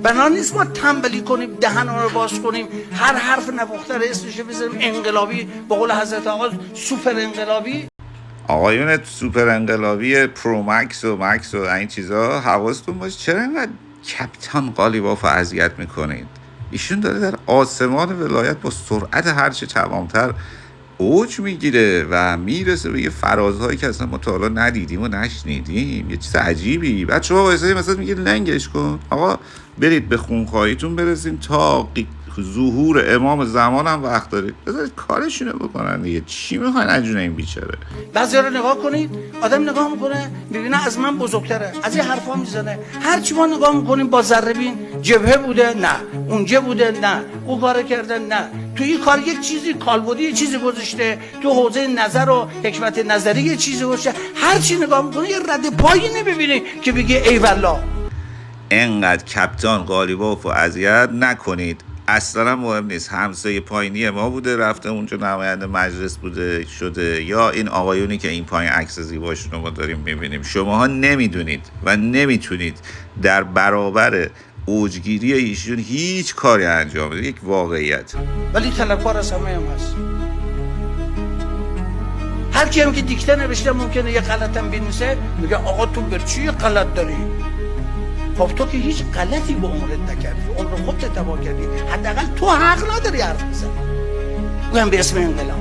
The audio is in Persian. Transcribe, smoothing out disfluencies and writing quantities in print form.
بنا نیست ما تنبلی کنیم، دهن رو باز کنیم، هر حرف نپخته رو اسمش بذاریم انقلابی، به قول حضرت آقا سوپر انقلابی. آقایون سوپر انقلابی پرو مکس و مکس و این چیزا حواستون باشه چرا اینقدر کپتان قالیباف رو اذیت میکنید؟ ایشون داره در آسمان ولایت با سرعت هرچه تمامتر اوج میگیره و میرسه به یه فرازهایی که اصلا ما تا حالا ندیدیم و نشنیدیم. یه چیز عجیبی. بعد شما واسه مثلا میگه لنگش کن. آقا برید به خونخواهیتون برسیم، تا ظهور امام زمان هم وقت دارید، بذارید کارشونو بکنن دیگه. چی میخواین عجونه این بیچاره؟ بعضیا رو نگاه کنید، آدم نگاه میکنه میبینه از من بزرگتره، از این حرفا میزنه. هر چی ما نگاه میکنیم با ذره بین، جبهه بوده نه، اونجا بوده نه، او کار کرده نه، تو این کار یک چیزی کالبدی یه چیزی گذاشته، تو حوزه نظر و حکمت نظری یه چیزی گذاشته. هر چی نگاه میکنه یه رد پایی نمیبینی که بگه ای والله. انقدر کپتان قالیباف و اذیت نکنید. اصلا مهم نیست همسایه پایینی ما بوده رفته اونجا نماینده مجلس بوده شده، یا این آقایونی که این پایین عکس زیباشون رو ما داریم میبینیم. شماها نمیدونید و نمیتونید در برابر اوجگیری ایشون هیچ کاری انجام بدید. یک واقعیت. ولی طلبکار از همه هم هست. هر کی هم که دیکته نوشته ممکنه یه غلطم بنویسه، میگه آقا تو بر چی غلط داری؟ خب تو که هیچ غلطی به عمرت نکردی، عمر خودت تباه کردی، حداقل تو حق نداری حرف بزنی. اون به اسم انقلاب.